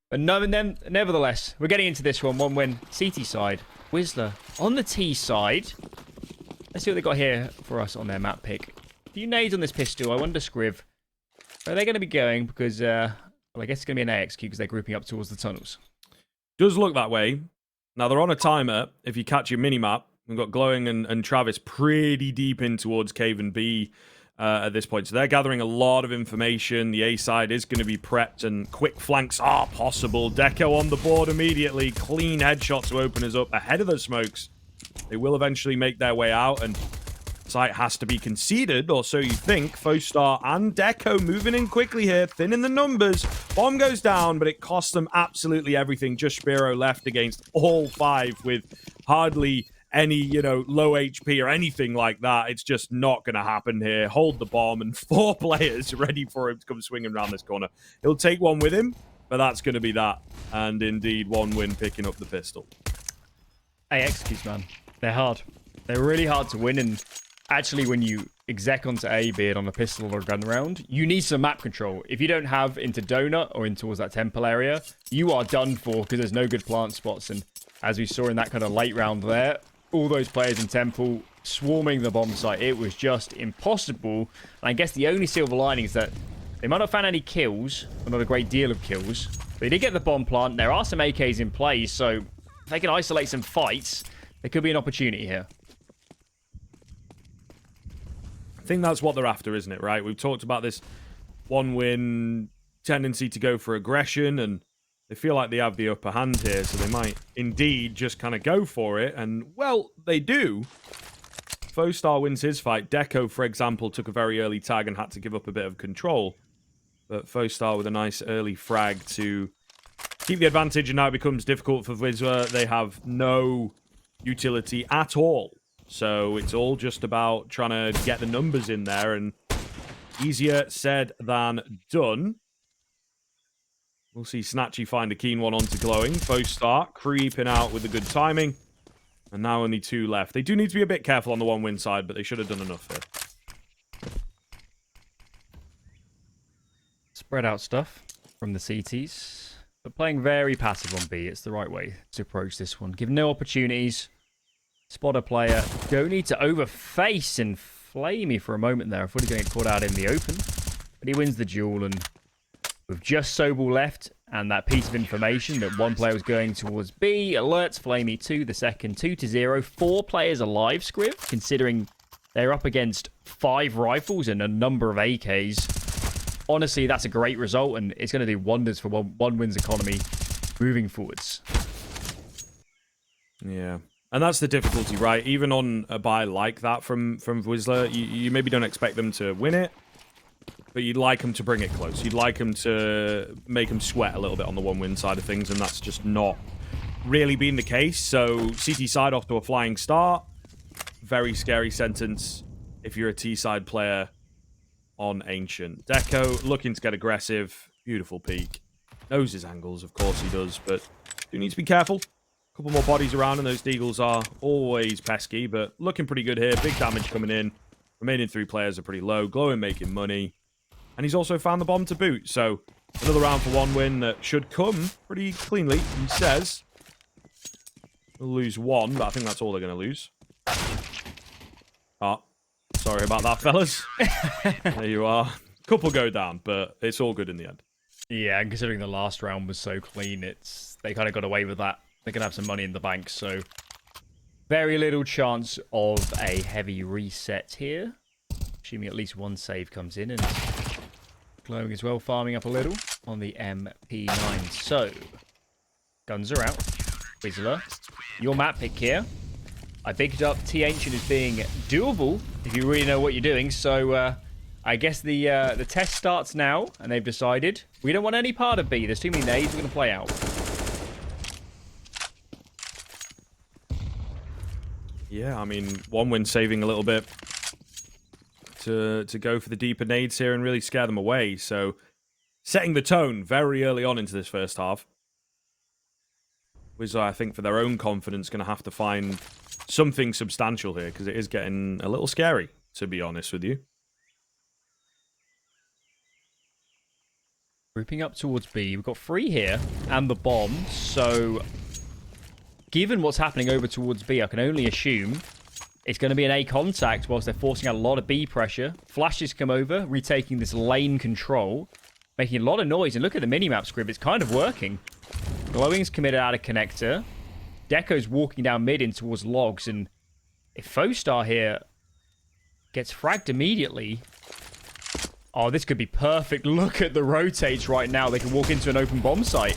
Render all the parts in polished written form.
But no, nevertheless, we're getting into this one. One win. CT side. Wisła on the T side. Let's see what they got here for us on their map pick. A few nades on this pistol. I wonder, Scriv, where are they going to be going? Because, well, I guess it's going to be an AXQ because they're grouping up towards the tunnels. Does look that way. Now, they're on a timer. If you catch your mini-map, we've got Glowing and Travis pretty deep in towards Cave and B at this point. So they're gathering a lot of information. The A side is going to be prepped and quick flanks are possible. Deco on the board immediately. Clean headshot to open us up ahead of the smokes. They will eventually make their way out, and site has to be conceded, or so you think. Fostar and Deco moving in quickly here, thinning the numbers. Bomb goes down, but it costs them absolutely everything. Just Spiro left against all five with hardly any, you know, low HP or anything like that. It's just not going to happen here. Hold the bomb, and 4 players ready for him to come swinging around this corner. He'll take one with him, but that's going to be that. And indeed, one win picking up the pistol. AXQs, man. They're hard. They're really hard to win, and actually, when you exec onto A, be it on a pistol or a gun round, you need some map control. If you don't have into Donut or in towards that temple area, you are done for because there's no good plant spots. And as we saw in that kind of late round there, all those players in temple swarming the bomb site, it was just impossible. And I guess the only silver lining is that they might not have found any kills, or not a great deal of kills, but they did get the bomb plant. There are some AKs in play, so if they can isolate some fights, there could be an opportunity here. I think that's what they're after, isn't it, right? We've talked about this one-win tendency to go for aggression, and they feel like they have the upper hand here, so they might indeed just kind of go for it, and, well, they do. Fostar wins his fight. Deco, for example, took a very early tag and had to give up a bit of control, but Fostar with a nice early frag to keep the advantage, and now it becomes difficult for Wisła. They have no utility at all. So it's all just about trying to get the numbers in there, and easier said than done. We'll see Snatchy find a keen one onto Glowing. Fostar creeping out with the good timing. And now only 2 left. They do need to be a bit careful on the one-win side, but they should have done enough here. Spread out stuff from the CTs. But playing very passive on B, it's the right way to approach this one. Give no opportunities. Spot a player. Don't need to overface and flamey for a moment there. I thought he was going to get caught out in the open. But he wins the duel, and with just Sobel left and that piece of information that one player was going towards B, alerts Flamey to the second, 2-0. 4 players alive, Scriv, considering they're up against 5 rifles and a number of AKs. Honestly, that's a great result, and it's going to do wonders for one wins economy moving forwards. Yeah. And that's the difficulty, right? Even on a buy like that from Wisła, you maybe don't expect them to win it, but you'd like them to bring it close. You'd like them to make them sweat a little bit on the one-win side of things, and that's just not really been the case. So CT side off to a flying start. Very scary sentence if you're a T-side player on Ancient. Deco looking to get aggressive. Beautiful peek. Knows his angles, of course he does, but do need to be careful. Couple more bodies around, and those deagles are always pesky, but looking pretty good here. Big damage coming in. Remaining 3 players are pretty low. Glowing making money. And he's also found the bomb to boot. So another round for one win that should come pretty cleanly, he says. They'll lose 1, but I think that's all they're going to lose. Oh, sorry about that, fellas. There you are. Couple go down, but it's all good in the end. Yeah, and considering the last round was so clean, they kind of got away with that. They can have some money in the bank, so very little chance of a heavy reset here. Assuming at least 1 save comes in, and Glowing as well, farming up a little on the MP9. So, guns are out. Wisła, your map pick here. I picked up T Ancient as being doable if you really know what you're doing. So, I guess the test starts now, and they've decided we don't want any part of B. There's too many nades. We're going to play out. Yeah, I mean, one win saving a little bit to go for the deeper nades here and really scare them away. So, setting the tone very early on into this first half. Wisła, I think, for their own confidence, going to have to find something substantial here, because it is getting a little scary, to be honest with you. Grouping up towards B. We've got 3 here and the bomb. So, given what's happening over towards B, I can only assume it's going to be an A contact whilst they're forcing out a lot of B pressure. Flashes come over, retaking this lane control, making a lot of noise. And look at the minimap script. It's kind of working. Glowing's committed out of connector. Deco's walking down mid in towards logs. And if Fostar here gets fragged immediately... Oh, this could be perfect. Look at the rotates right now. They can walk into an open bomb site.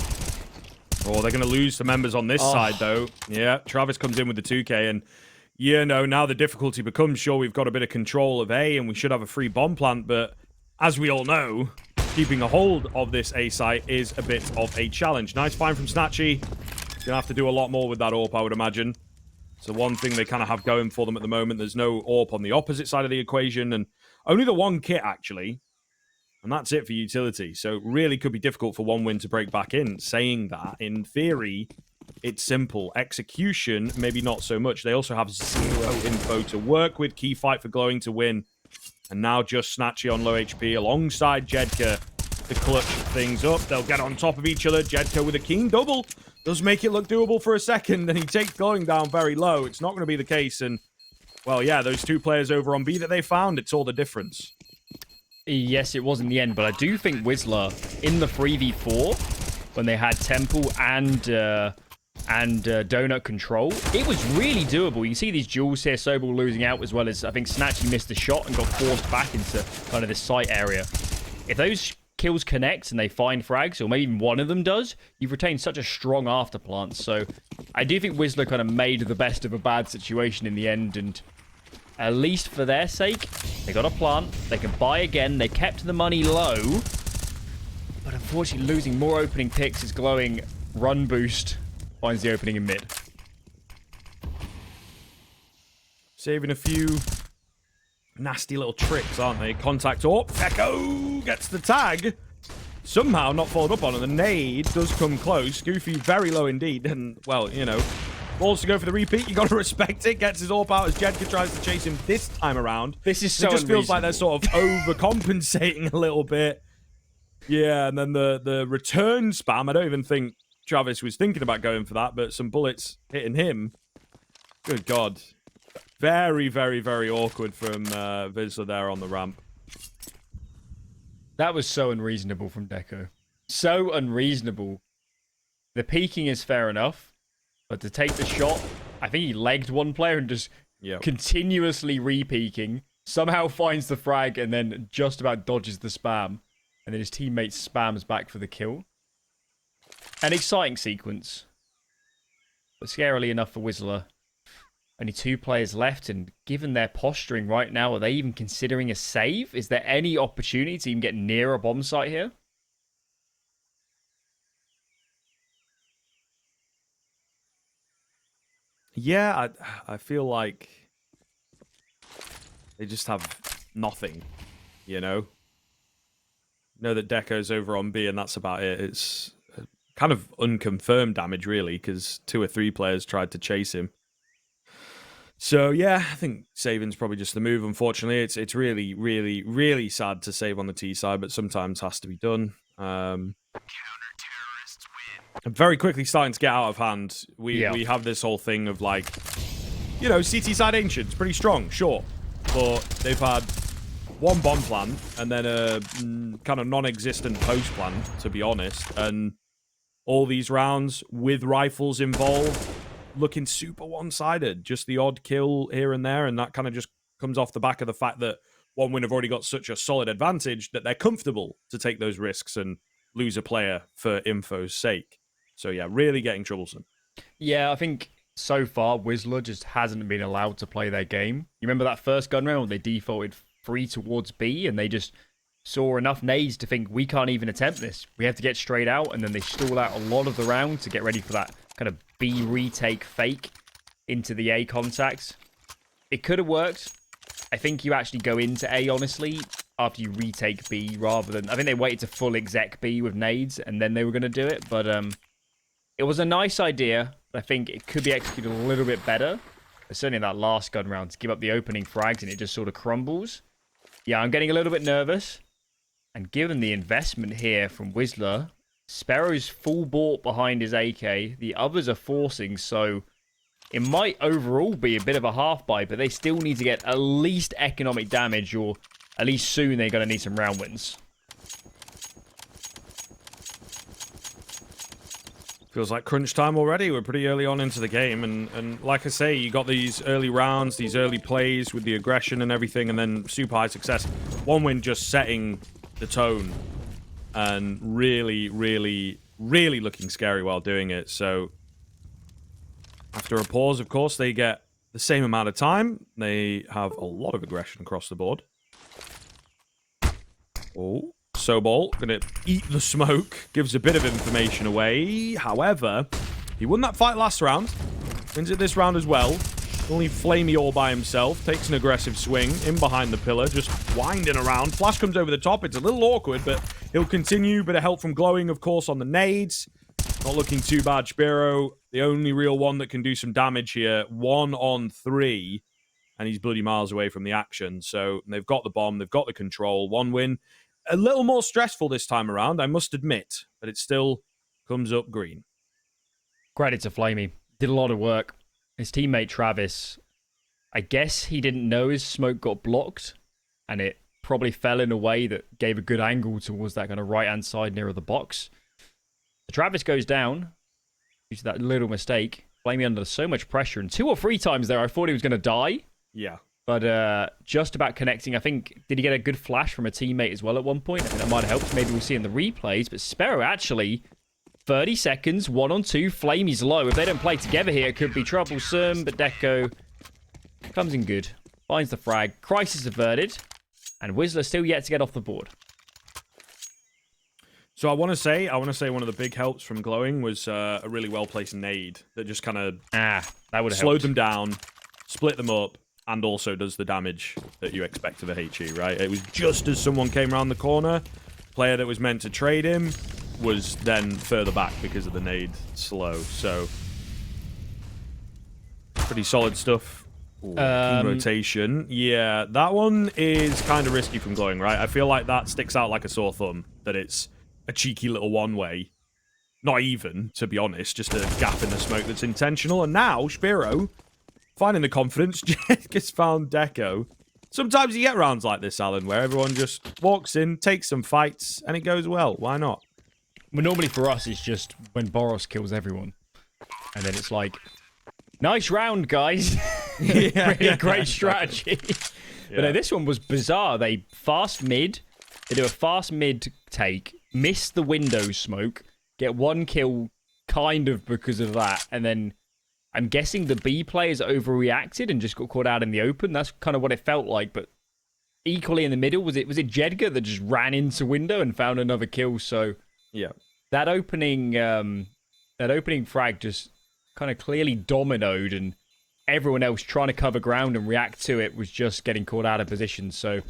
Oh, they're going to lose some members on this side, though. Yeah, Travis comes in with the 2K, and, you know, now the difficulty becomes, sure, we've got a bit of control of A, and we should have a free bomb plant, but as we all know, keeping a hold of this A site is a bit of a challenge. Nice find from Snatchy. Going to have to do a lot more with that AWP, I would imagine. So one thing they kind of have going for them at the moment, there's no AWP on the opposite side of the equation, and only the 1 kit, actually. And that's it for utility. So really could be difficult for 1win to break back in. Saying that, in theory, it's simple. Execution, maybe not so much. They also have 0 info to work with. Key fight for Glowing to win. And now just Snatchy on low HP alongside Jedka to clutch things up. They'll get on top of each other. Jedka with a king double. Does make it look doable for a second. And he takes Glowing down very low. It's not going to be the case. And, well, yeah, those 2 players over on B that they found, it's all the difference. Yes, it was in the end, but I do think Wisła in the 3v4 when they had Temple and Donut control, it was really doable. You can see these duels here, Sobel losing out as well as I think Snatchy missed the shot and got forced back into kind of this site area. If those kills connect and they find frags, or maybe even one of them does, you've retained such a strong afterplant. So I do think Wisła kind of made the best of a bad situation in the end, and at least for their sake, they got a plant. They can buy again. They kept the money low. But unfortunately, losing more opening picks is Glowing. Run boost finds the opening in mid. Saving a few nasty little tricks, aren't they? Contact up. Echo gets the tag. Somehow not followed up on, and the nade does come close. Goofy very low indeed. And, well, you know... Balls to go for the repeat. You got to respect it. Gets his AWP out as Jedka tries to chase him this time around. This is so It just feels like they're sort of overcompensating a little bit. Yeah, and then the return spam. I don't even think Travis was thinking about going for that, but some bullets hitting him. Good God. Very, very, very awkward from Wisła there on the ramp. That was so unreasonable from Deco. So unreasonable. The peeking is fair enough. But to take the shot, I think he legged one player and just continuously re-peeking. Somehow finds the frag and then just about dodges the spam. And then his teammate spams back for the kill. An exciting sequence. But scarily enough for Wisła. Only 2 players left, and given their posturing right now, are they even considering a save? Is there any opportunity to even get near a bomb site here? Yeah, I feel like they just have nothing, you know? Know that Deco's over on B, and that's about it. It's kind of unconfirmed damage, really, because 2 or 3 players tried to chase him. So, yeah, I think saving's probably just the move, unfortunately. It's really, really, really sad to save on the T side, but sometimes has to be done. Very quickly starting to get out of hand. We have this whole thing of, like, you know, CT side Ancients, pretty strong, sure. But they've had 1 bomb plant and then a kind of non-existent post plant, to be honest. And all these rounds with rifles involved, looking super one-sided. Just the odd kill here and there, and that kind of just comes off the back of the fact that 1win have already got such a solid advantage that they're comfortable to take those risks and lose a player for info's sake. So, yeah, really getting troublesome. Yeah, I think so far, Wisła just hasn't been allowed to play their game. You remember that first gun round where they defaulted 3 towards B and they just saw enough nades to think, we can't even attempt this. We have to get straight out, and then they stall out a lot of the round to get ready for that kind of B retake fake into the A contacts. It could have worked. I think you actually go into A, honestly, after you retake B rather than... I think they waited to full exec B with nades and then they were going to do it, but... It was a nice idea, but I think it could be executed a little bit better. But certainly in that last gun round, to give up the opening frags and it just sort of crumbles. Yeah, I'm getting a little bit nervous. And given the investment here from Wisła, Sparrow's full bought behind his AK. The others are forcing, so it might overall be a bit of a half buy, but they still need to get at least economic damage, or at least soon they're going to need some round wins. Feels like crunch time already. We're pretty early on into the game, and like I say, you got these early rounds, these early plays with the aggression and everything, and then super high success. One win just setting the tone, and really, really, really looking scary while doing it. So after a pause, of course, they get the same amount of time. They have a lot of aggression across the board. Oh. Sobol gonna eat the smoke, gives a bit of information away. However, he won that fight last round, wins it this round as well. Only Flamey all by himself, takes an aggressive swing in behind the pillar, just winding around. Flash comes over the top. It's a little awkward, but he'll continue. Bit of help from Glowing, of course, on the nades. Not looking too bad. Spiro, the only real one that can do some damage here. 1 on 3, and he's bloody miles away from the action. So they've got the bomb, they've got the control. 1 win. A little more stressful this time around, I must admit, but it still comes up green. Credit to Flamey. Did a lot of work. His teammate Travis, I guess he didn't know his smoke got blocked, and it probably fell in a way that gave a good angle towards that kind of right-hand side near the box. Travis goes down due to that little mistake. Flamey under so much pressure, and 2 or 3 times there I thought he was going to die. Yeah. But just about connecting. I think, did he get a good flash from a teammate as well at one point? I think that might have helped. Maybe we'll see in the replays. But Sparrow actually, 30 seconds, 1 on 2. Flamey's low. If they don't play together here, it could be troublesome. But Deco comes in good. Finds the frag. Crisis averted. And Wisła still yet to get off the board. So I want to say one of the big helps from Glowing was a really well-placed nade that just kind of that would have slowed helped them down, split them up, and also does the damage that you expect of a HE, right? It was just as someone came around the corner, player that was meant to trade him was then further back because of the nade slow. So, pretty solid stuff. Ooh, rotation. Yeah, that one is kind of risky from Glowing, right? I feel like that sticks out like a sore thumb, that it's a cheeky little one-way. Not even, to be honest, just a gap in the smoke that's intentional. And now, Spiro, finding the confidence, gets found Deco. Sometimes you get rounds like this, Alan, where everyone just walks in, takes some fights, and it goes well. Why not? Well, normally for us, it's just when Boros kills everyone. And then it's like, nice round, guys. Really great strategy. But no, this one was bizarre. They fast mid. They do a fast mid take, miss the window smoke, get 1 kill kind of because of that, and then I'm guessing the B players overreacted and just got caught out in the open. That's kind of what it felt like. But equally in the middle, was it Jedgar that just ran into window and found another kill? So yeah, that opening frag just kind of clearly dominoed, and everyone else trying to cover ground and react to it was just getting caught out of position. So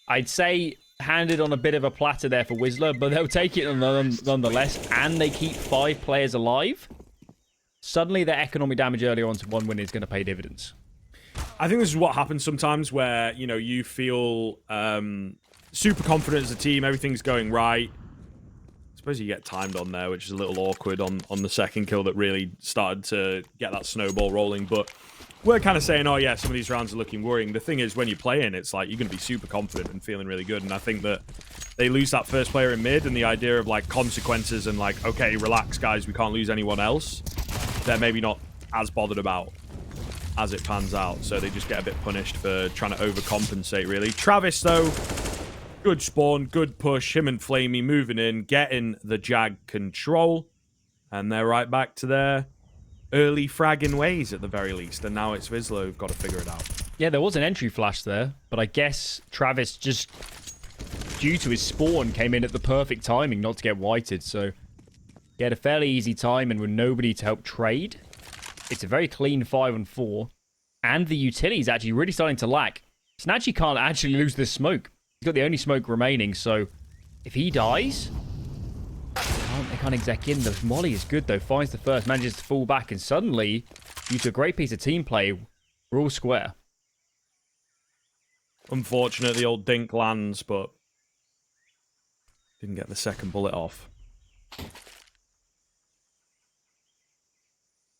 I'd say handed on a bit of a platter there for Wisła, but they'll take it nonetheless, and they keep 5 players alive. Suddenly, their economic damage earlier on to 1 win is going to pay dividends. I think this is what happens sometimes where, you know, you feel super confident as a team, everything's going right. I suppose you get timed on there, which is a little awkward on the second kill that really started to get that snowball rolling. But we're kind of saying, oh yeah, some of these rounds are looking worrying. The thing is, when you play in, it's like you're going to be super confident and feeling really good. And I think that they lose that first player in mid, and the idea of like consequences and like, okay, relax guys, we can't lose anyone else, they're maybe not as bothered about as it pans out. So they just get a bit punished for trying to overcompensate, really. Travis, though, good spawn, good push. Him and Flamey moving in, getting the Jag control. And they're right back to their early fragging ways at the very least. And now it's Wisła who've got to figure it out. Yeah, there was an entry flash there, but I guess Travis just, due to his spawn, came in at the perfect timing not to get whited. So he had a fairly easy time, and with nobody to help trade, it's a very clean 5 on 4. And the utility is actually really starting to lack. Snatchy can't actually lose this smoke. He's got the only smoke remaining, so if he dies, they can't exec in. The molly is good, though. Finds the first, manages to fall back, and suddenly, due to a great piece of team play, we're all square. Unfortunate the old dink lands, but Didn't get the second bullet off.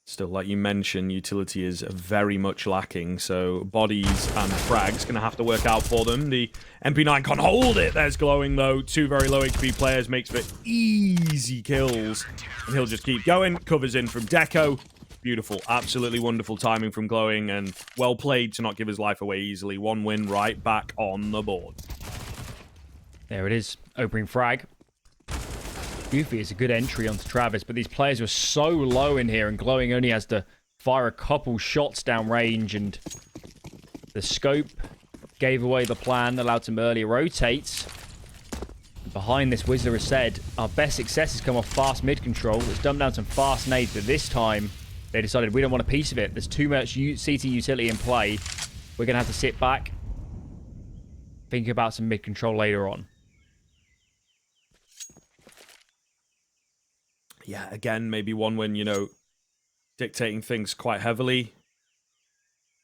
Still, like you mentioned, utility is very much lacking, so bodies and frags going to have to work out for them. The MP9 can't hold it. There's Glowing, though. Two very low HP players makes for easy kills. And he'll just keep going. Covers in from Deco. Beautiful. Absolutely wonderful timing from Glowing, and well played to not give his life away easily. One win right back on the board. There it is. Opening frag. Goofy is a good entry onto Travis, but these players were so low in here, and Glowing only has to fire a couple shots down range, and the scope gave away the plan, allowed him earlier rotates. Behind this, Wisła has said, our best success has come off fast mid control. It's dumped down some fast nades, but this time they decided we don't want a piece of it. There's too much CT utility in play. We're going to have to sit back, think about some mid control later on. Yeah, again, maybe one win, you know, dictating things quite heavily.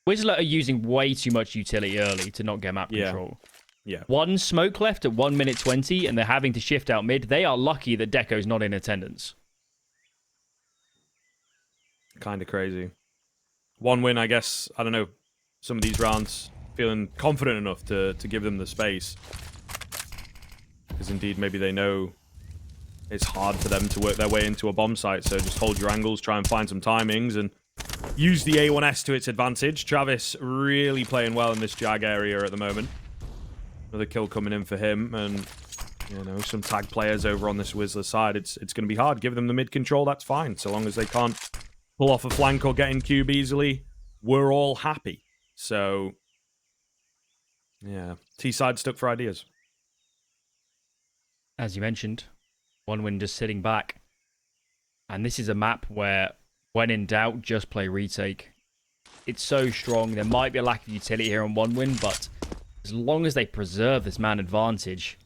Wisła are using way too much utility early to not get map control. Yeah. One smoke left at 1 minute 20, and they're having to shift out mid. They are lucky that Deco's not in attendance. Kind of crazy. One win, I guess, I don't know, some of these rounds feeling confident enough to give them the space. Because indeed, maybe they know it's hard for them to work their way into a bomb site, so just hold your angles, try and find some timings, and use the A1S to its advantage. Travis really playing well in this Jag area at the moment. Another kill coming in for him, and you know, some tag players over on this Wisła side. It's going to be hard. Give them the mid control, that's fine. So long as they can't pull off a flank or get in cube easily, we're all happy. So, yeah, T-side stuck for ideas. As you mentioned, one win just sitting back. And this is a map where, when in doubt, just play retake. It's so strong. There might be a lack of utility here on one win, but as long as they preserve this man advantage,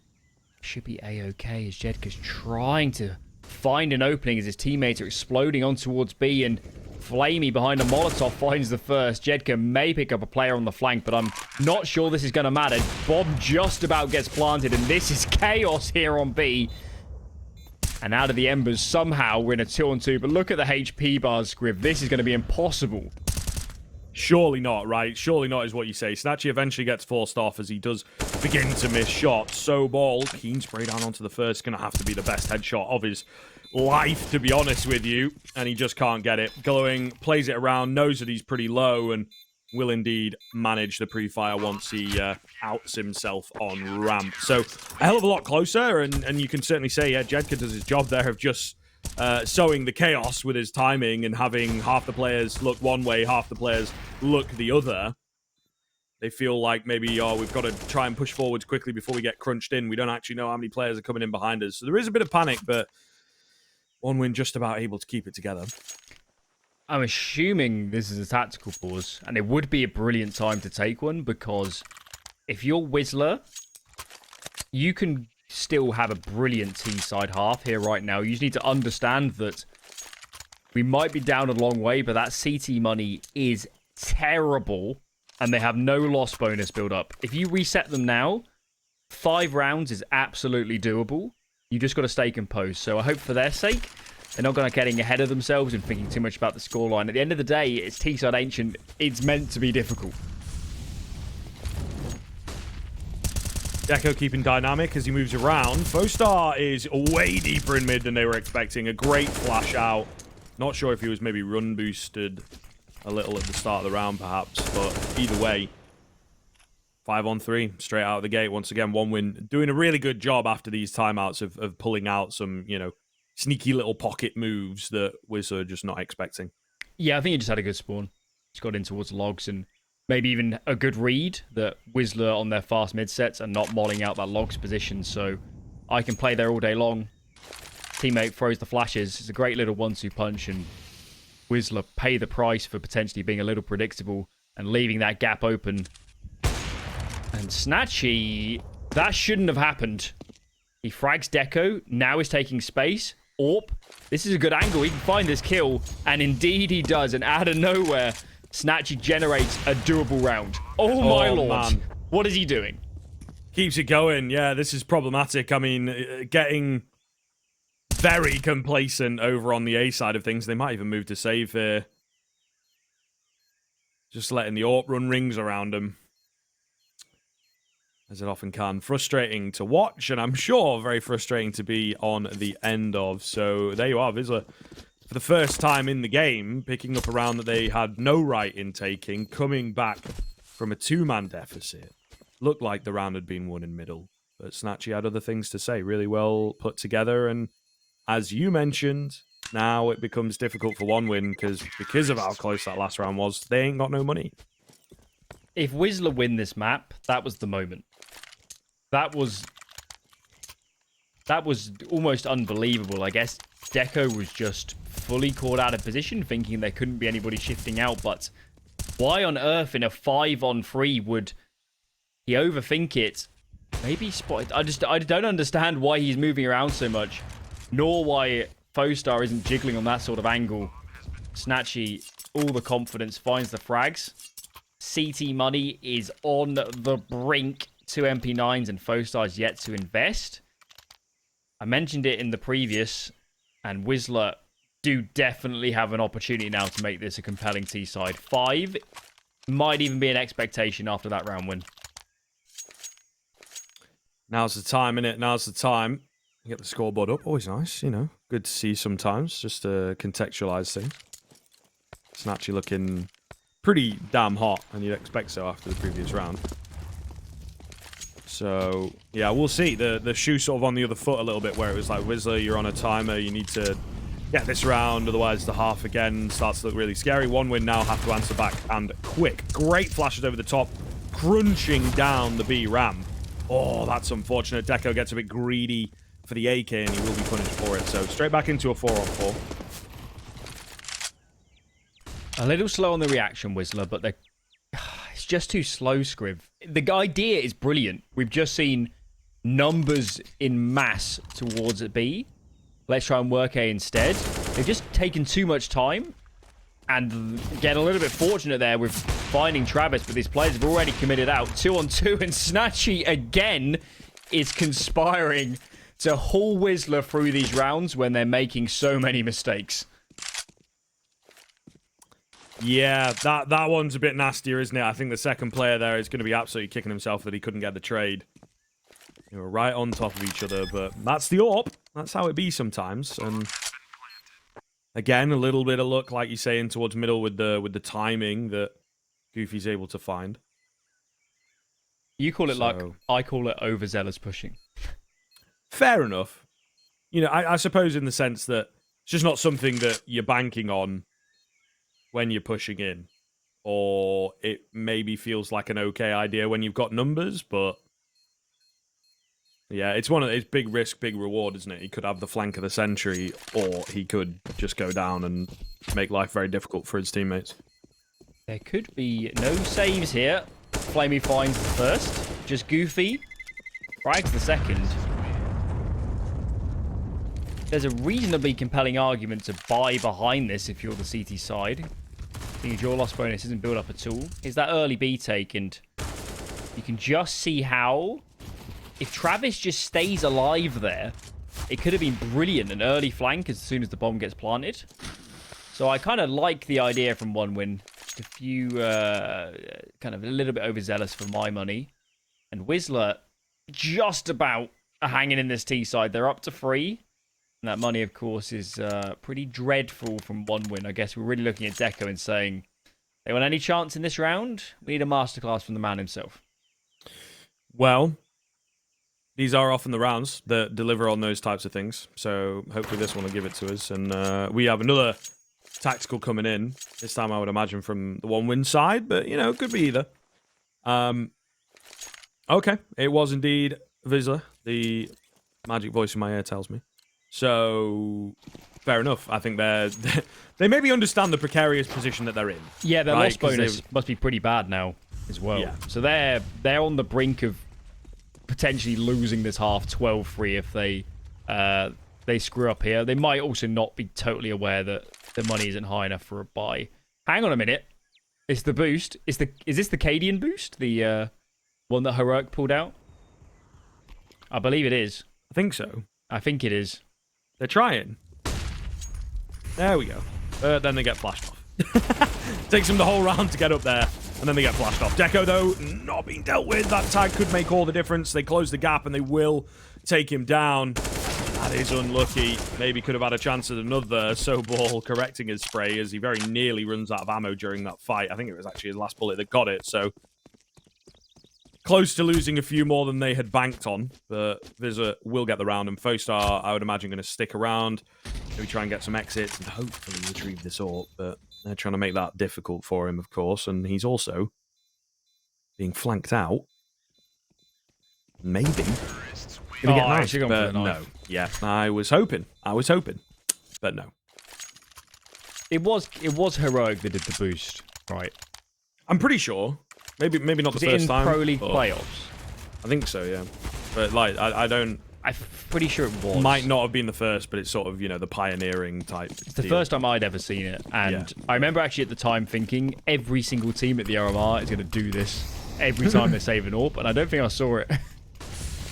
it should be A-okay, as Jedka's trying to find an opening as his teammates are exploding on towards B, and Flamey behind a Molotov finds the first. Jedka may pick up a player on the flank, but I'm not sure this is going to matter. Bomb just about gets planted, and this is chaos here on B. And out of the embers, somehow we're in a 2-on-2. But look at the HP bars, Scriv. This is going to be impossible. Surely not, right? Surely not is what you say. Snatchy eventually gets forced off as he does begin to miss shots. So ball, keen spray down onto the first. Going to have to be the best headshot of his life, to be honest with you. And he just can't get it. Glowing plays it around, knows that he's pretty low, and will indeed manage the pre-fire once he outs himself on ramp. So a hell of a lot closer, and you can certainly say, yeah, Jedka does his job there of just sowing the chaos with his timing and having half the players look one way, half the players look the other. They feel like maybe, oh, we've got to try and push forwards quickly before we get crunched in. We don't actually know how many players are coming in behind us. So there is a bit of panic, but one win just about able to keep it together. I'm assuming this is a tactical pause, and it would be a brilliant time to take one, because if you're Wisła, you can still have a brilliant T-side half here right now. You just need to understand that we might be down a long way, but that CT money is terrible, and they have no loss bonus build up. If you reset them now, 5 rounds is absolutely doable. You've just got to stay composed. So I hope for their sake, they're not going to getting ahead of themselves and thinking too much about the scoreline. At the end of the day, it's T-side Ancient. It's meant to be difficult. Deco keeping dynamic as he moves around. Fostar is way deeper in mid than they were expecting. A great flash out. Not sure if he was maybe run boosted a little at the start of the round, perhaps. But either way, 5-on-3 straight out of the gate. Once again, one win. Doing a really good job after these timeouts of pulling out some, you know, sneaky little pocket moves that Wisła just not expecting. Yeah, I think he just had a good spawn. Just got in towards the logs, and maybe even a good read that Wisła on their fast mid sets are not molling out that logs position. So I can play there all day long. Teammate throws the flashes. It's a great little 1-2 punch, and Wisła pay the price for potentially being a little predictable and leaving that gap open. And Snatchy, that shouldn't have happened. He frags Deco, now is taking space. Orp, this is a good angle. He can find this kill, and indeed he does. And out of nowhere, Snatchy generates a doable round. Oh my lord. Man. What is he doing? Keeps it going. Yeah, this is problematic. I mean, getting very complacent over on the A side of things. They might even move to save here. Just letting the AWP run rings around them. As it often can. Frustrating to watch, and I'm sure very frustrating to be on the end of. So there you are, Wisła, for the first time in the game, picking up a round that they had no right in taking, coming back from a 2-man deficit. Looked like the round had been won in middle, but Snatchy had other things to say. Really well put together, and as you mentioned, now it becomes difficult for OneWin because of how close that last round was. They ain't got no money. If Wisła win this map, that was the moment. That was almost unbelievable. I guess Deco was just fully caught out of position, thinking there couldn't be anybody shifting out, but why on earth in a 5-on-3 would he overthink it? Maybe he spotted... I don't understand why he's moving around so much, nor why Fostar isn't jiggling on that sort of angle. Snatchy, all the confidence, finds the frags. CT money is on the brink. 2 MP9s and Fostar's yet to invest. I mentioned it in the previous, and Wisła do definitely have an opportunity now to make this a compelling T-side. 5 might even be an expectation after that round win. Now's the time, innit? Now's the time. Get the scoreboard up. Always nice, you know. Good to see sometimes, just to contextualize things. Snatchy looking pretty damn hot, and you'd expect so after the previous round. So, yeah, we'll see. The shoe sort of on the other foot a little bit, where it was like, Wisła, you're on a timer, you need to get this round, otherwise the half again starts to look really scary. OneWin now have to answer back, and quick. Great flashes over the top, crunching down the B ramp. Oh, that's unfortunate. Deco gets a bit greedy for the AK, and he will be punished for it. So, straight back into a 4-on-4. A little slow on the reaction, Wisła, but it's just too slow, Scriv. The idea is brilliant. We've just seen numbers in mass towards B. Let's try and work A instead. They've just taken too much time and get a little bit fortunate there with finding Travis, but these players have already committed out. 2-on-2, and Snatchy again is conspiring to haul Wisła through these rounds when they're making so many mistakes. Yeah, that one's a bit nastier, isn't it? I think the second player there is going to be absolutely kicking himself that he couldn't get the trade. They were right on top of each other, but that's the AWP. That's how it be sometimes. And again, a little bit of luck, like you say, in towards middle with the timing that Goofy's able to find. You call it luck. I call it overzealous pushing. Fair enough. You know, I suppose in the sense that it's just not something that you're banking on when you're pushing in, or it maybe feels like an okay idea when you've got numbers, but yeah, it's big risk, big reward, isn't it? He could have the flank of the century, or he could just go down and make life very difficult for his teammates. There could be no saves here. Flamey finds the first, just Goofy frags the second. There's a reasonably compelling argument to buy behind this if you're the CT side. Seeing your loss bonus isn't built up at all. Is that early B take, and you can just see how, if Travis just stays alive there, it could have been brilliant, an early flank as soon as the bomb gets planted. So I kind of like the idea from OneWin. Just a few, kind of a little bit overzealous for my money. And Wisła just about hanging in this T side. They're up to 3. And that money, of course, is pretty dreadful from OneWin. I guess we're really looking at Deco and saying, they want any chance in this round? We need a masterclass from the man himself. Well, these are often the rounds that deliver on those types of things. So hopefully this one will give it to us. And we have another tactical coming in. This time I would imagine from the OneWin side, but, you know, it could be either. Okay, it was indeed Wisła. The magic voice in my ear tells me. So, fair enough. I think they maybe understand the precarious position that they're in. Yeah, their loss bonus must be pretty bad now as well. Yeah. So they're on the brink of potentially losing this half 12-3 if they screw up here. They might also not be totally aware that the money isn't high enough for a buy. Hang on a minute. It's the boost. Is this the Cadian boost? The one that Heroic pulled out? I believe it is. I think so. I think it is. They're trying. There we go. Then they get flashed off. Takes them the whole round to get up there, and then they get flashed off. Deco, though, not being dealt with. That tag could make all the difference. They close the gap, and they will take him down. That is unlucky. Maybe could have had a chance at another Soball correcting his spray as he very nearly runs out of ammo during that fight. I think it was actually his last bullet that got it, so close to losing a few more than they had banked on, but Wisła will get the round, and Fostar, I would imagine, going to stick around, maybe try and get some exits and hopefully retrieve this AWP, but they're trying to make that difficult for him, of course, and he's also being flanked out. Maybe. Gonna get nice, but no. Yeah, I was hoping, but no. It was heroic they did the boost, right? I'm pretty sure. Maybe not the first time. Pro League playoffs? I think so, yeah. But like, I don't. I'm pretty sure it was. Might not have been the first, but it's sort of, you know, the pioneering type. It's the first time I'd ever seen it, and I remember actually at the time thinking every single team at the RMR is going to do this every time they save an AWP, and I don't think I saw it.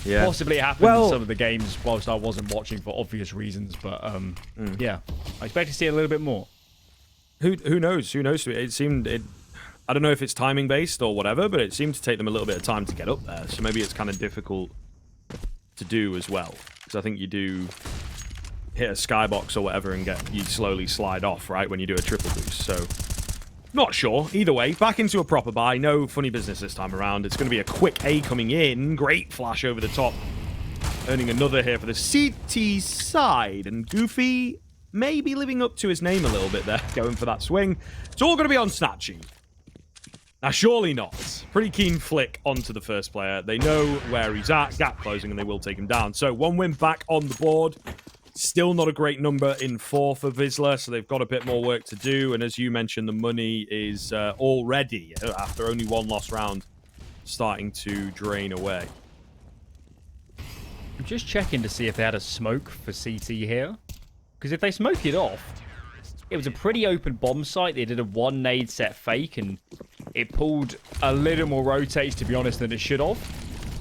Yeah. Possibly it happened in some of the games whilst I wasn't watching for obvious reasons, but yeah, I expect to see a little bit more. Who knows? Who knows? It seemed I don't know if it's timing based or whatever, but it seemed to take them a little bit of time to get up there. So maybe it's kind of difficult to do as well, because I think you do hit a skybox or whatever and you slowly slide off, right, when you do a triple boost. So not sure. Either way, back into a proper buy. No funny business this time around. It's going to be a quick A coming in. Great flash over the top. Earning another here for the CT side. And Goofy maybe living up to his name a little bit there, going for that swing. It's all going to be on Snatchy. Now, surely not. Pretty keen flick onto the first player. They know where he's at. Gap closing, and they will take him down. So, 1 win back on the board. Still not a great number in 4 for Wisła, so they've got a bit more work to do. And as you mentioned, the money is already, after only 1 lost round, starting to drain away. I'm just checking to see if they had a smoke for CT here. Because if they smoke it off, it was a pretty open bomb site. They did a 1 nade set fake, and it pulled a little more rotates, to be honest, than it should have.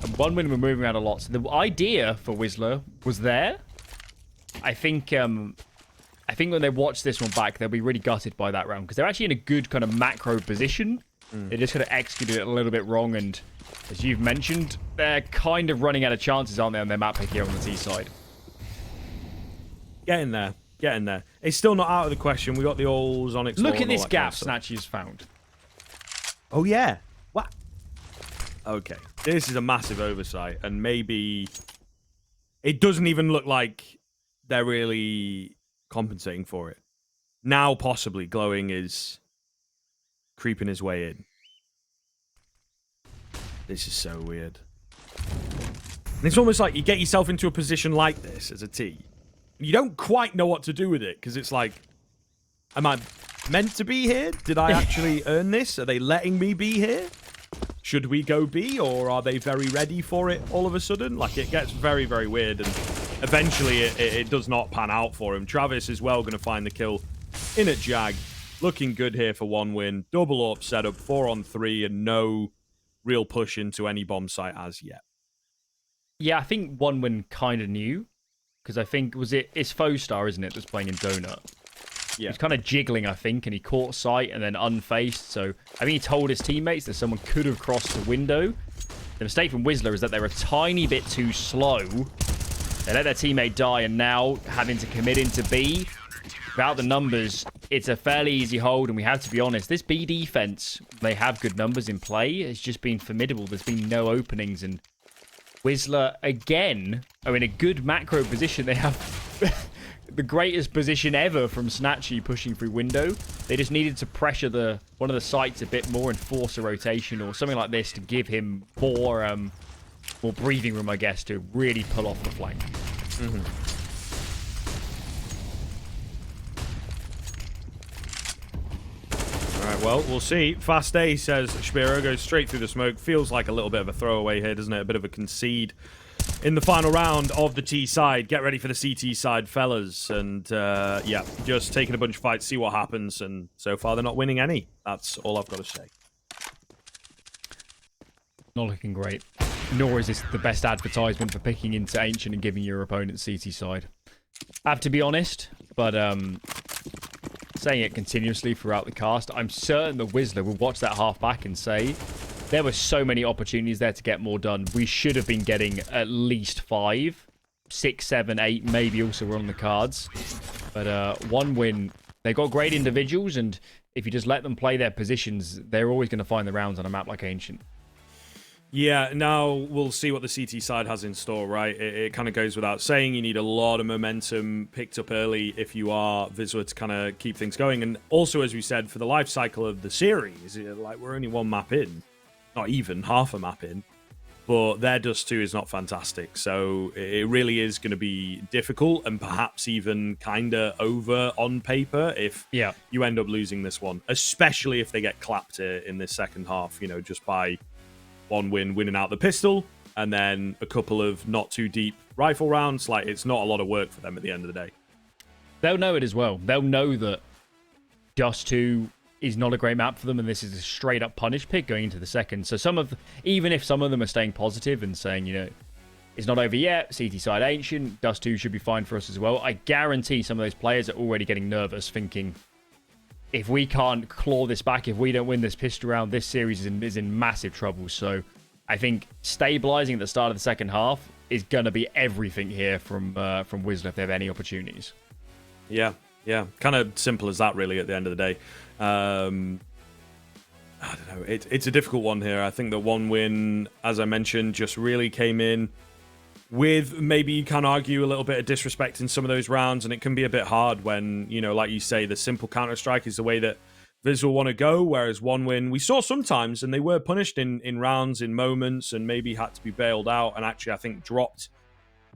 And 1 win were moving around a lot. So the idea for Wisła was there. I think when they watch this one back, they'll be really gutted by that round, because they're actually in a good kind of macro position. They just kind of executed it a little bit wrong, and as you've mentioned, they're kind of running out of chances, aren't they, on their map pick here on the T side? Getting there. Getting there. It's still not out of the question. We got the all Onyx. Look at this gap Snatchy's found. Oh, yeah. What? Okay. This is a massive oversight, and maybe it doesn't even look like they're really compensating for it. Now, possibly, Glowing is creeping his way in. This is so weird. And it's almost like you get yourself into a position like this as a T. You don't quite know what to do with it, because it's like, am I meant to be here? Did I actually earn this? Are they letting me be here? Should we go B, or are they very ready for it all of a sudden? Like, it gets very, very weird, and eventually it does not pan out for him. Travis is well going to find the kill in a Jag. Looking good here for 1 win. Double up setup, 4 on 3, and no real push into any bomb site as yet. Yeah, I think 1 win kind of knew. Because I think, it's Fostar, isn't it, that's playing in Donut? Yeah. He's kind of jiggling, I think, and he caught sight and then unfaced. So I think he told his teammates that someone could have crossed the window. The mistake from Wisła is that they're a tiny bit too slow. They let their teammate die, and now having to commit into B, without the numbers, it's a fairly easy hold. And we have to be honest, this B defense, they have good numbers in play. It's just been formidable. There's been no openings, and Wisła, again, are in a good macro position. They have the greatest position ever from Snatchy pushing through window. They just needed to pressure one of the sites a bit more and force a rotation or something like this to give him more breathing room, I guess, to really pull off the flank. Alright, well, we'll see. Fast A, says Spiro, goes straight through the smoke. Feels like a little bit of a throwaway here, doesn't it? A bit of a concede in the final round of the T side. Get ready for the CT side, fellas. And, yeah, just taking a bunch of fights, see what happens. And so far, they're not winning any. That's all I've got to say. Not looking great. nor is this the best advertisement for picking into Ancient and giving your opponent CT side. I have to be honest, but saying it continuously throughout the cast, I'm certain that Wisła will watch that half back and say, there were so many opportunities there to get more done. We should have been getting at least 5, 6, 7, 8, maybe also were on the cards. But one win, they got great individuals, and if you just let them play their positions, they're always going to find the rounds on a map like Ancient. Yeah, now we'll see what the CT side has in store, right? It kind of goes without saying you need a lot of momentum picked up early if you are Wisła to kind of keep things going. And also, as we said, for the life cycle of the series, like we're only one map in, not even half a map in, but their Dust 2 is not fantastic. So it really is going to be difficult and perhaps even kind of over on paper if you end up losing this one, especially if they get clapped in this second half, you know, just by one win, winning out the pistol, and then a couple of not too deep rifle rounds. Like, it's not a lot of work for them at the end of the day. They'll know it as well. They'll know that Dust 2 is not a great map for them, and this is a straight up punish pick going into the second. So even if some of them are staying positive and saying, you know, it's not over yet, CT side Ancient, Dust 2 should be fine for us as well, I guarantee some of those players are already getting nervous, thinking, if we can't claw this back, if we don't win this pistol round, this series is in massive trouble. So I think stabilizing at the start of the second half is going to be everything here from Wisła if they have any opportunities. Yeah. Kind of simple as that, really, at the end of the day. I don't know. It's a difficult one here. I think that one win, as I mentioned, just really came in with, maybe you can argue, a little bit of disrespect in some of those rounds, and it can be a bit hard when, you know, like you say, the simple Counter-Strike is the way that Wisła want to go, whereas one win, we saw sometimes, and they were punished in rounds, in moments, and maybe had to be bailed out, and actually, I think, dropped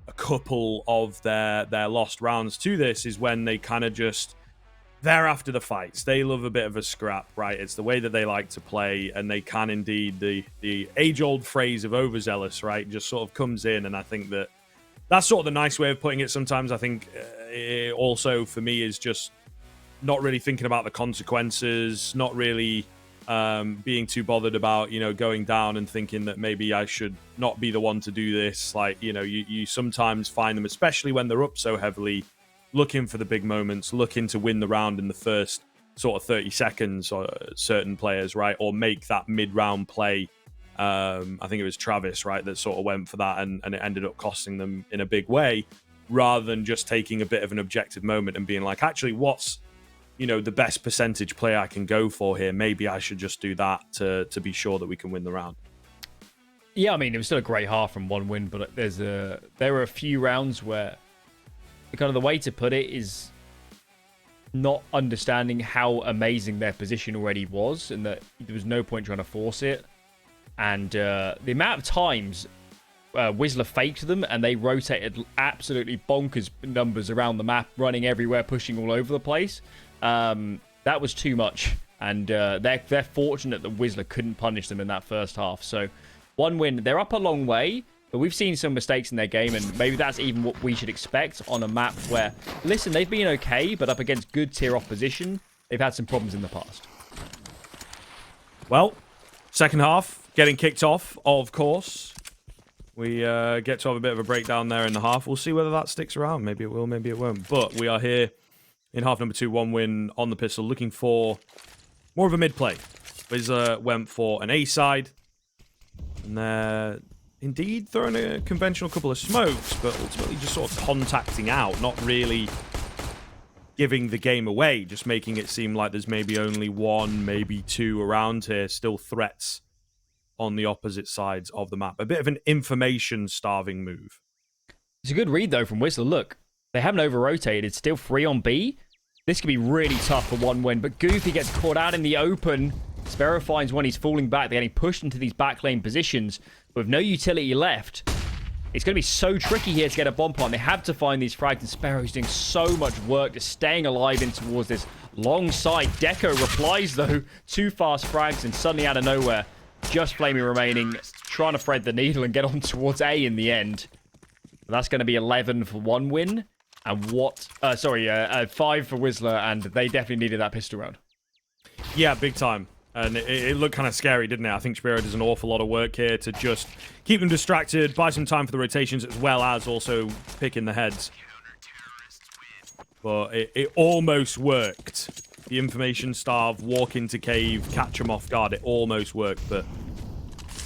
a couple of their lost rounds to this, is when they kind of just, they're after the fights. They love a bit of a scrap, right? It's the way that they like to play, and they can indeed, the age-old phrase of overzealous, right, just sort of comes in, and I think that that's sort of the nice way of putting it sometimes. I think it also, for me, is just not really thinking about the consequences, not really being too bothered about, you know, going down and thinking that maybe I should not be the one to do this. Like, you know, you sometimes find them, especially when they're up so heavily, looking for the big moments, looking to win the round in the first sort of 30 seconds, or certain players, right? Or make that mid-round play. I think it was Travis, right, that sort of went for that, and it ended up costing them in a big way, rather than just taking a bit of an objective moment and being like, actually, what's, you know, the best percentage play I can go for here? Maybe I should just do that to be sure that we can win the round. Yeah, I mean, it was still a great half from one win, but there were a few rounds where kind of the way to put it is not understanding how amazing their position already was, and that there was no point trying to force it. And the amount of times Wisła faked them, and they rotated absolutely bonkers numbers around the map, running everywhere, pushing all over the place. That was too much, and they're fortunate that Wisła couldn't punish them in that first half. So one win, they're up a long way. But we've seen some mistakes in their game, and maybe that's even what we should expect on a map where, listen, they've been okay, but up against good tier opposition, they've had some problems in the past. Well, second half, getting kicked off, of course. We get to have a bit of a breakdown there in the half. We'll see whether that sticks around. Maybe it will, maybe it won't. But we are here in half number 2, one win on the pistol, looking for more of a mid-play. Wisła went for an A side, and they're indeed throwing a conventional couple of smokes, but ultimately just sort of contacting out, not really giving the game away, just making it seem like there's maybe only one, maybe two around here, still threats on the opposite sides of the map. A bit of an information-starving move. It's a good read, though, from Wisła. Look, they haven't over-rotated. Still 3 on B. This could be really tough for one win, but Goofy gets caught out in the open. Sparrow finds when he's falling back. They're getting pushed into these backlane positions with no utility left. It's going to be so tricky here to get a bomb on. They have to find these frags, and Sparrow's doing so much work, just staying alive in towards this long side. Deco replies, though. 2 fast frags, and suddenly out of nowhere, just Flamey remaining, trying to thread the needle and get on towards A in the end. But that's going to be 11 for one win. And 5 for Wisła, and they definitely needed that pistol round. Yeah, big time. And it looked kind of scary, didn't it? I think Spiro does an awful lot of work here to just keep them distracted, buy some time for the rotations, as well as also picking the heads. But it almost worked. The information starve, walk into cave, catch them off guard. It almost worked, but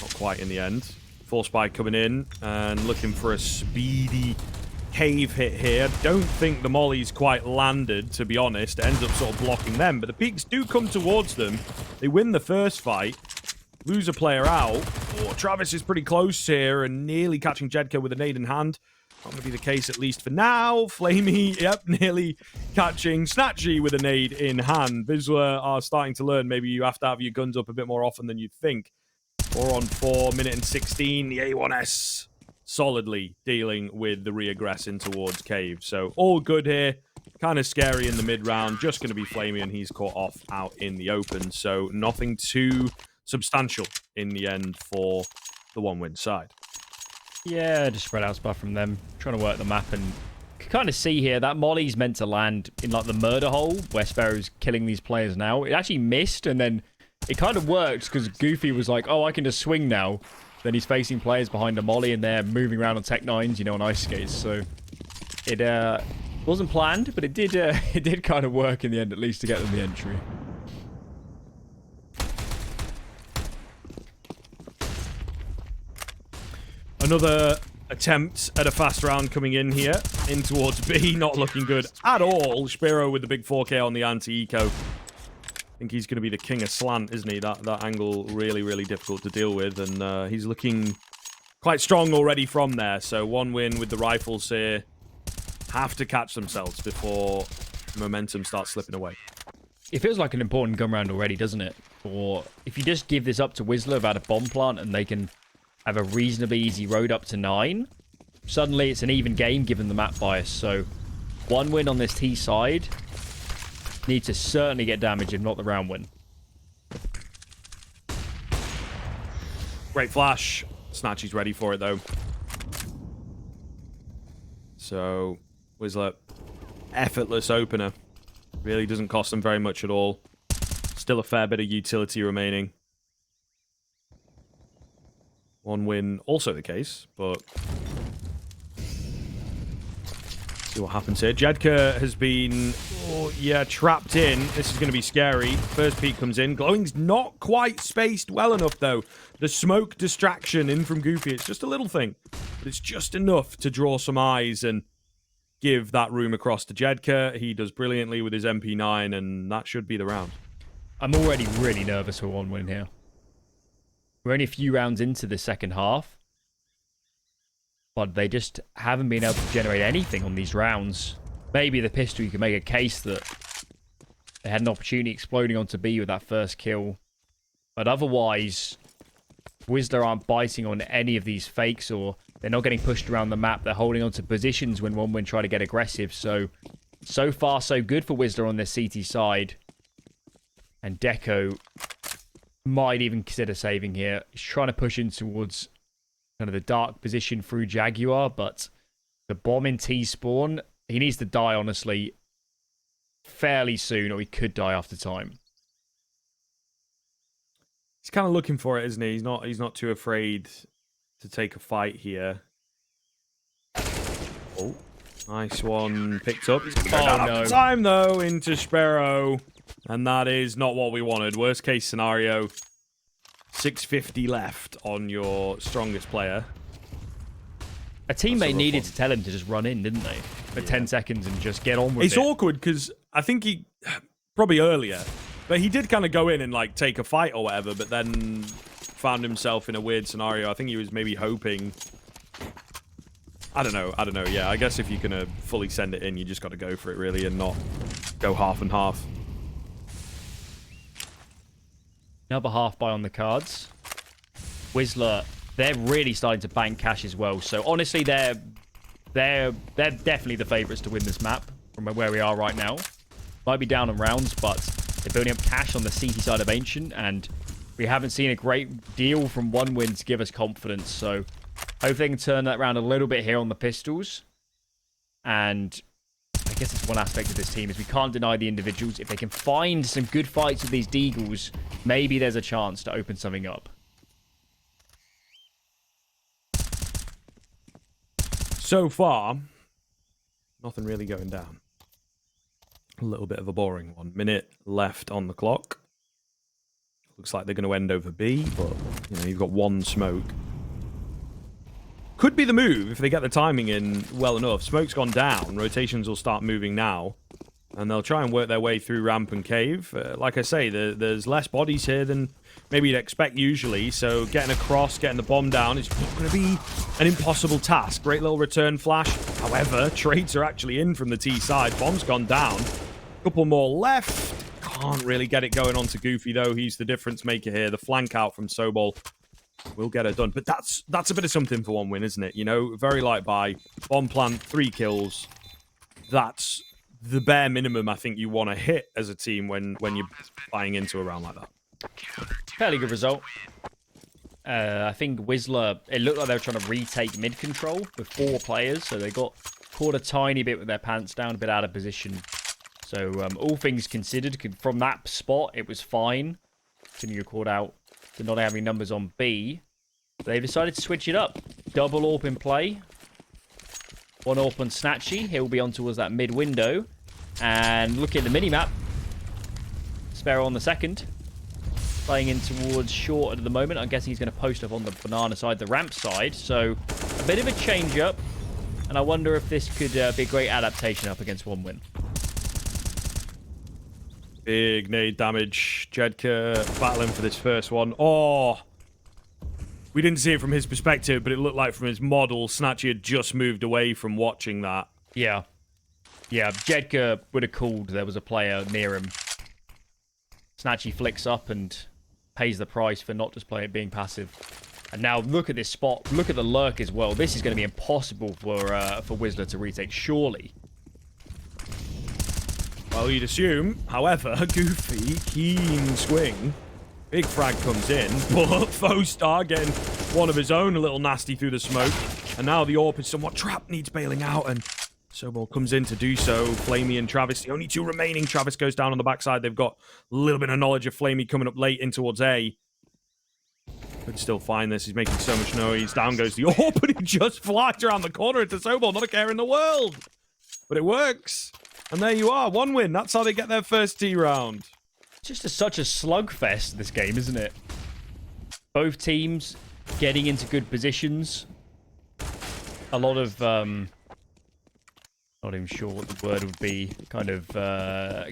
not quite in the end. Full spy coming in and looking for a speedy cave hit here. Don't think the molly's quite landed, to be honest. It ends up sort of blocking them, but the peaks do come towards them. They win the first fight, lose a player out. Oh, Travis is pretty close here and nearly catching Jedka with a nade in hand. Not going to be the case, at least for now. Flamey, yep, nearly catching Snatchy with a nade in hand. Wisła are starting to learn maybe you have to have your guns up a bit more often than you'd think. 4 on 4, minute and 16. The A1S solidly dealing with the reaggressing towards cave. So all good here. Kind of scary in the mid-round. Just going to be Flamey, and he's caught off out in the open. So nothing too substantial in the end for the one-win side. Yeah, just spread out stuff from them. Trying to work the map, and you can kind of see here that molly's meant to land in like the murder hole where Sparrow's killing these players now. It actually missed, and then it kind of worked because Goofy was like, oh, I can just swing now. Then he's facing players behind a molly, and they're moving around on Tech 9s, you know, on ice skates. So it wasn't planned, but it did kind of work in the end, at least to get them the entry. Another attempt at a fast round coming in here, in towards B, not looking good at all. Spiro with the big 4K on the anti-eco. I think he's going to be the king of slant, isn't he? That angle really, really difficult to deal with, and he's looking quite strong already from there. So 1 win with the rifles here. Have to catch themselves before momentum starts slipping away. It feels like an important gun round already, doesn't it? Or if you just give this up to Wisła about a bomb plant and they can have a reasonably easy road up to 9, suddenly it's an even game given the map bias. So 1 win on this T side. Need to certainly get damage, if not the round win. Great flash. Snatchy's ready for it, though. So, Wisła, effortless opener. Really doesn't cost them very much at all. Still a fair bit of utility remaining. 1 win, also the case, but see what happens here. Jedka has been, trapped in. This is going to be scary. First peek comes in. Glowing's not quite spaced well enough, though. The smoke distraction in from Goofy, it's just a little thing, but it's just enough to draw some eyes and give that room across to Jedka. He does brilliantly with his MP9, and that should be the round. I'm already really nervous for 1 win here. We're only a few rounds into the second half, but they just haven't been able to generate anything on these rounds. Maybe the pistol, you can make a case that they had an opportunity exploding onto B with that first kill. But otherwise, Wisła aren't biting on any of these fakes, or they're not getting pushed around the map. They're holding on to positions when 1 win try to get aggressive. So far, so good for Wisła on this CT side. And Deco might even consider saving here. He's trying to push in towards kind of the dark position through Jaguar, but the bomb in T-spawn, he needs to die, honestly, fairly soon, or he could die after time. He's kind of looking for it, isn't he? He's not too afraid to take a fight here. Oh, nice one picked up. He's no time, though, into Sparrow. And that is not what we wanted. Worst case scenario, 650 left on your strongest player. A teammate needed to tell him to just run in, didn't they? For 10 seconds and just get on with it. It's awkward because I think he, probably earlier, but he did kind of go in and like take a fight or whatever, but then found himself in a weird scenario. I think he was maybe hoping. I don't know. Yeah, I guess if you're going to fully send it in, you just got to go for it, really, and not go half and half. Another half buy on the cards. Wisła, they're really starting to bank cash as well. So honestly, they're definitely the favourites to win this map from where we are right now. Might be down on rounds, but they're building up cash on the CT side of Ancient, and we haven't seen a great deal from 1 win to give us confidence. So hopefully they can turn that around a little bit here on the pistols. And I guess it's one aspect of this team is we can't deny the individuals. If they can find some good fights with these Deagles, maybe there's a chance to open something up. So far, nothing really going down. A little bit of a boring one. Minute left on the clock. Looks like they're going to end over B, but you know, you've got one smoke. Could be the move if they get the timing in well enough. Smoke's gone down. Rotations will start moving now. And they'll try and work their way through ramp and cave. Like I say, there's less bodies here than maybe you'd expect usually. So getting across, getting the bomb down is not going to be an impossible task. Great little return flash. However, trades are actually in from the T side. Bomb's gone down. Couple more left. Can't really get it going onto Goofy, though. He's the difference maker here. The flank out from Sobol will get it done. But that's a bit of something for one win, isn't it? You know, very light buy. Bomb plant, 3 kills. That's the bare minimum I think you want to hit as a team when you're buying into a round like that. Fairly good result. I think Wisła, it looked like they were trying to retake mid control with 4 players, so they got caught a tiny bit with their pants down, a bit out of position. So all things considered, from that spot, it was fine. Continue to called out to not having numbers on B. They decided to switch it up. Double AWP in play. 1 AWP on Snatchy. He'll be on towards that mid window. And look at the minimap. Sparrow on the second. Playing in towards short at the moment. I'm guessing he's going to post up on the banana side, the ramp side. So a bit of a change up. And I wonder if this could be a great adaptation up against one win. Big nade damage. Jedka battling for this first one. Oh! We didn't see it from his perspective, but it looked like from his model, Snatchy had just moved away from watching that. Yeah. Yeah, Jedka would have called there was a player near him. Snatchy flicks up and pays the price for not just being passive. And now look at this spot. Look at the lurk as well. This is going to be impossible for Wisła to retake, surely. Well, you'd assume. However, Goofy, keen swing. Big frag comes in, but Fostar getting one of his own a little nasty through the smoke. And now the AWP is somewhat trapped, needs bailing out, and Sobol comes in to do so. Flamey and Travis, the only 2 remaining. Travis goes down on the backside. They've got a little bit of knowledge of Flamey coming up late in towards A. Could still find this. He's making so much noise. Down goes the AWP, but he just flies around the corner into Sobol. Not a care in the world. But it works. And there you are. 1 win. That's how they get their first T round. It's just such a slugfest, this game, isn't it? Both teams getting into good positions. A lot of, not even sure what the word would be, kind of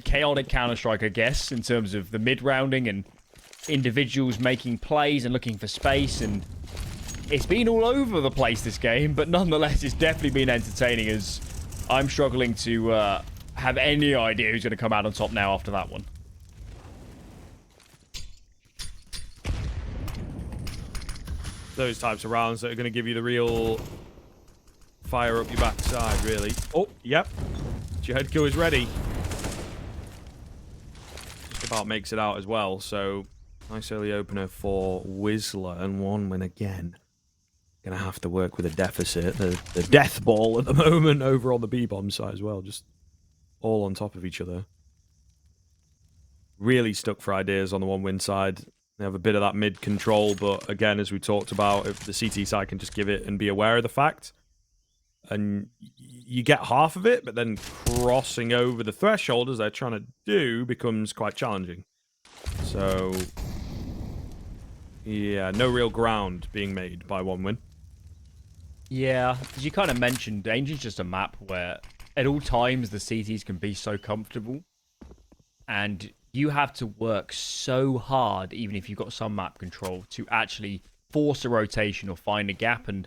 chaotic Counter-Strike, I guess, in terms of the mid-rounding and individuals making plays and looking for space. And it's been all over the place, this game, but nonetheless, it's definitely been entertaining, as I'm struggling to have any idea who's going to come out on top now after that one. Those types of rounds that are going to give you the real fire up your backside, really. Oh, yep. Jedka is ready. Just about makes it out as well, so nice early opener for Wisła, and 1 win again. Gonna have to work with a deficit. The death ball at the moment over on the B-bomb side as well, just all on top of each other. Really stuck for ideas on the 1 win side. They have a bit of that mid control, but again, as we talked about, if the CT side can just give it and be aware of the fact, and you get half of it, but then crossing over the threshold as they're trying to do becomes quite challenging. So, yeah, no real ground being made by 1 win. Yeah, as you kind of mentioned, Danger's just a map where at all times the CTs can be so comfortable, and you have to work so hard, even if you've got some map control, to actually force a rotation or find a gap. And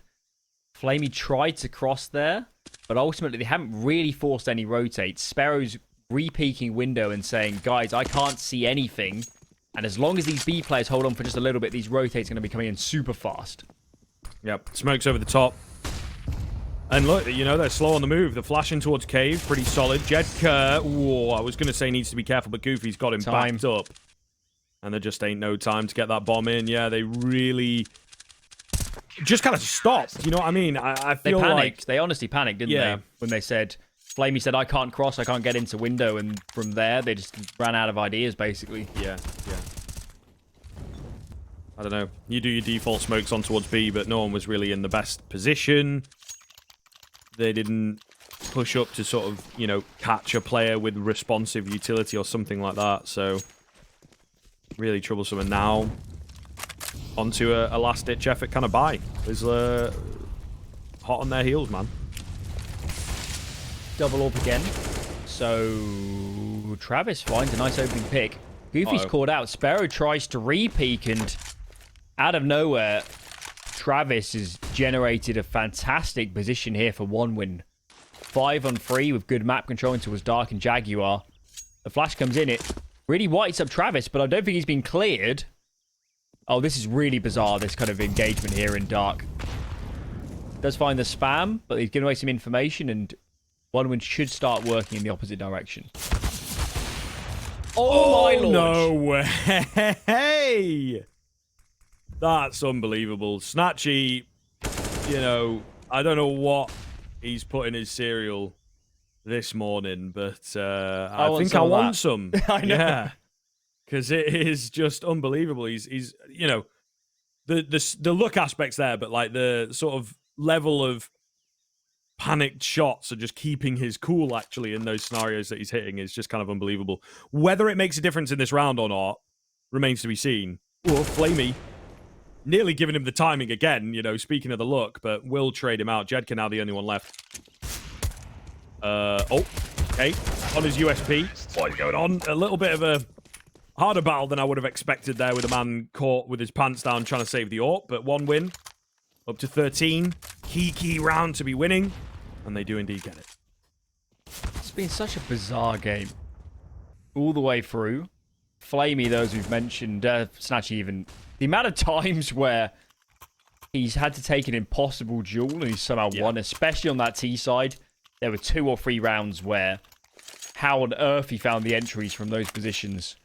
Flamey tried to cross there, but ultimately they haven't really forced any rotates. Sparrow's re-peeking window and saying, guys, I can't see anything. And as long as these B players hold on for just a little bit, these rotates are going to be coming in super fast. Yep, smokes over the top. And look, you know, they're slow on the move. They're flashing towards cave, pretty solid. Jedka, whoa, I was going to say needs to be careful, but Goofy's got him backed up. And there just ain't no time to get that bomb in. Yeah, they really just kind of stopped. You know what I mean? I feel they panicked. like... They honestly panicked, didn't they? When they said... Flamey said, I can't cross, I can't get into window. And from there, they just ran out of ideas, basically. Yeah, yeah. I don't know. You do your default smokes on towards B, but no one was really in the best position. They didn't push up to sort of, you know, catch a player with responsive utility or something like that. So, really troublesome. And now, onto a last-ditch effort kind of buy. Wisła hot on their heels, man. Double up again. So, Travis finds a nice opening pick. Goofy's called out. Sparrow tries to re-peek, and out of nowhere, Travis has generated a fantastic position here for 1win. 5-on-3 with good map control into his Dark and Jaguar. The flash comes in. It really whites up Travis, but I don't think he's been cleared. Oh, this is really bizarre, this kind of engagement here in Dark. Does find the spam, but he's giving away some information, and 1win should start working in the opposite direction. Oh my lord! No way! That's unbelievable. Snatchy, you know, I don't know what he's put in his cereal this morning, but I think I want some. I know. Yeah. Because it is just unbelievable. He's you know, the look aspect's there, but like the sort of level of panicked shots are just keeping his cool actually in those scenarios that he's hitting is just kind of unbelievable. Whether it makes a difference in this round or not remains to be seen. Oh, Flamey. Nearly giving him the timing again, you know, speaking of the look, but will trade him out. Jedka now the only one left. Okay. On his USP. What is going on? A little bit of a harder battle than I would have expected there with a man caught with his pants down trying to save the AWP, but 1win. Up to 13. Key round to be winning. And they do indeed get it. It's been such a bizarre game. All the way through. Flamey, those we've mentioned. Snatchy even. The amount of times where he's had to take an impossible duel and he's somehow won, especially on that T side. There were 2 or 3 rounds where how on earth he found the entries from those positions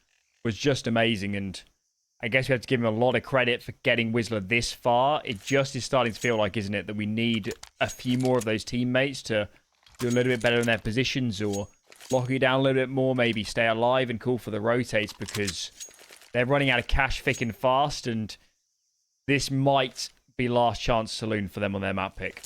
was just amazing. And I guess we have to give him a lot of credit for getting Wisła this far. It just is starting to feel like, isn't it, that we need a few more of those teammates to do a little bit better in their positions or lock it down a little bit more, maybe stay alive and call for the rotates, because they're running out of cash thick and fast, and this might be last chance saloon for them on their map pick.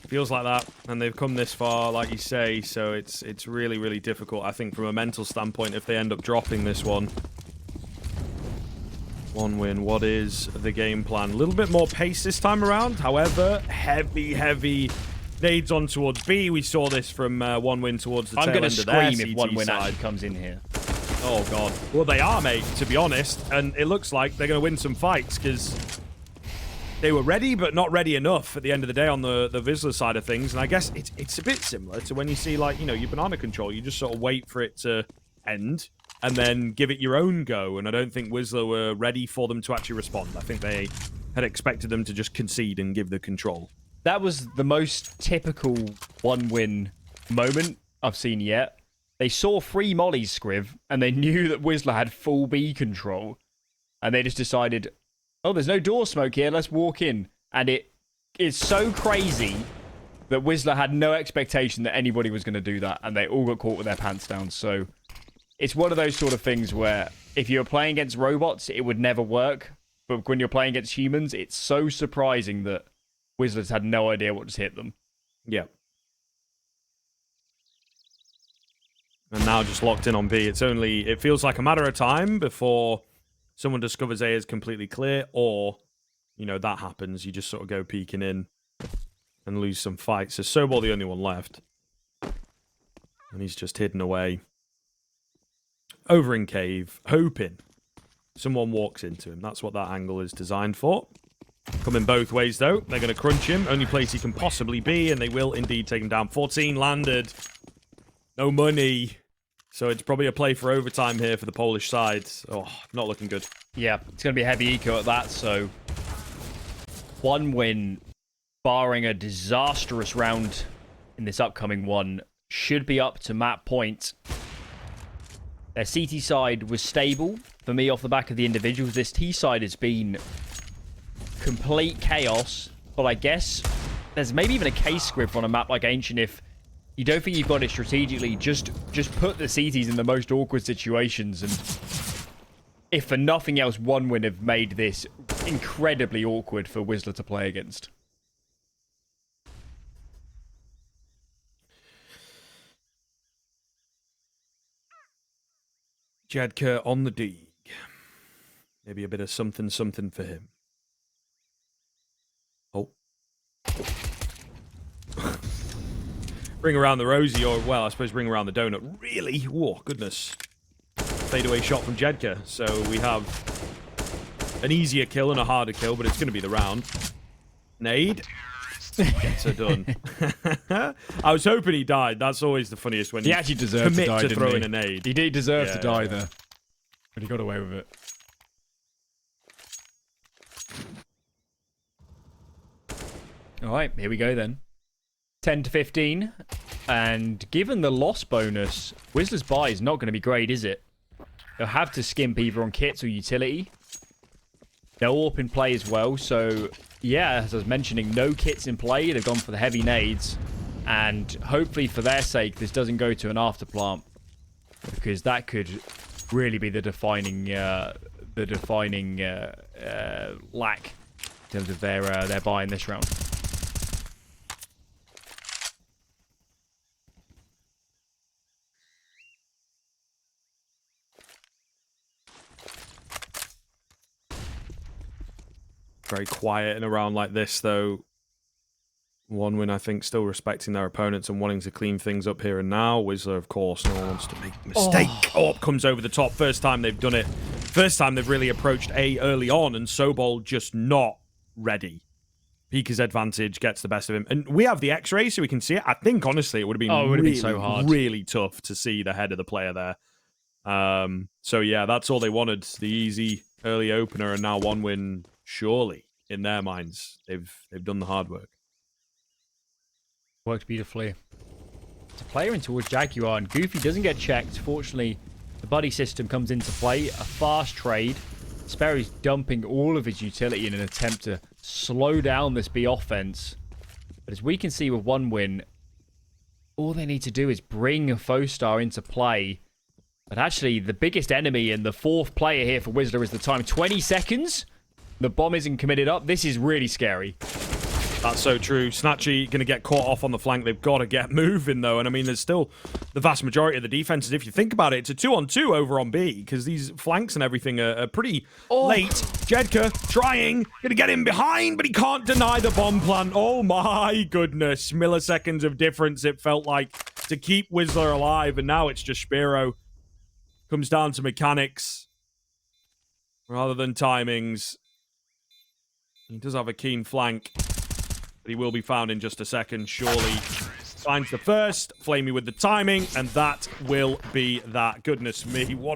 Feels like that, and they've come this far, like you say, so it's really, really difficult, I think, from a mental standpoint, if they end up dropping this one. 1win, what is the game plan? A little bit more pace this time around, however, heavy nades on towards B. We saw this from 1win towards the tail end of their I'm going to scream if 1win side. actually comes in here. Oh, God. Well, they are, mate, to be honest, and it looks like they're going to win some fights, because they were ready, but not ready enough at the end of the day on the Wisła side of things. And I guess it's a bit similar to when you see, like, you know, your banana control. You just sort of wait for it to end and then give it your own go. And I don't think Wisła were ready for them to actually respond. I think they had expected them to just concede and give the control. That was the most typical 1win moment I've seen yet. They saw 3 mollies, Scriv, and they knew that Wisła had full B control. And they just decided, oh, there's no door smoke here, let's walk in. And it is so crazy that Wisła had no expectation that anybody was going to do that, and they all got caught with their pants down. So it's one of those sort of things where if you're playing against robots, it would never work. But when you're playing against humans, it's so surprising that Wisła's had no idea what just hit them. Yeah. And now just locked in on B. It feels like a matter of time before someone discovers A is completely clear, or, you know, that happens. You just sort of go peeking in and lose some fights. So Sobol the only one left. And he's just hidden away. Over in cave, hoping someone walks into him. That's what that angle is designed for. Coming both ways, though. They're going to crunch him. Only place he can possibly be, and they will indeed take him down. 14 landed. No money. So it's probably a play for overtime here for the Polish side. Oh, not looking good. Yeah, it's going to be a heavy eco at that, so 1win, barring a disastrous round in this upcoming one, should be up to map point. Their CT side was stable for me off the back of the individuals. This T side has been complete chaos, but I guess there's maybe even a case script on a map like Ancient if You don't think you've got it strategically. Just put the CTs in the most awkward situations, and if for nothing else, one win have made this incredibly awkward for Wisła to play against. Jedka on the dig. Maybe a bit of something for him. Oh. Bring around the rosy, or, well, I suppose bring around the donut. Really? Whoa, goodness. Fadeaway shot from Jedka. So we have an easier kill and a harder kill, but it's going to be the round. Nade. Gets her done. I was hoping he died. That's always the funniest when he actually deserved to die, to didn't throwing he? a nade. He did deserve to die there, but he got away with it. All right, here we go then. 10 to 15, and given the loss bonus, Wisla's buy is not going to be great, is it? They'll have to skimp either on kits or utility. They're AWP in play as well, so yeah, as I was mentioning, no kits in play. They've gone for the heavy nades, and hopefully for their sake, this doesn't go to an afterplant, because that could really be the defining lack in terms of their buy in this round. Very quiet in a round like this, though. One win, I think, still respecting their opponents and wanting to clean things up here and now. Wisła, of course, no one wants to make a mistake. Oh, comes over the top. First time they've done it. First time they've really approached A early on, and Sobol just not ready. Pika's advantage gets the best of him. And we have the X-ray, so we can see it. I think, honestly, it would have been, really, so hard. Really tough to see the head of the player there. So, yeah, that's all they wanted. The easy early opener, and now one win. Surely, in their minds, they've done the hard work. Worked beautifully. It's a player in towards Jaguar, and Goofy doesn't get checked. Fortunately, the buddy system comes into play. A fast trade. Sperry's dumping all of his utility in an attempt to slow down this B offense. But as we can see with one win, all they need to do is bring a Fostar into play. But actually, the biggest enemy and the fourth player here for Wisła is the time. 20 seconds? The bomb isn't committed up. This is really scary. That's so true. Snatchy going to get caught off on the flank. They've got to get moving, though. And, I mean, there's still the vast majority of the defenses. If you think about it, it's a 2-on-2 over on B, because these flanks and everything are pretty late. Jedka trying. Going to get him behind, but he can't deny the bomb plant. Oh, my goodness. Milliseconds of difference, it felt like, to keep Wisła alive. And now it's just Spiro. Comes down to mechanics rather than timings. He does have a keen flank, but he will be found in just a second, surely. Finds the first, Flamey with the timing, and that will be that. Goodness me, what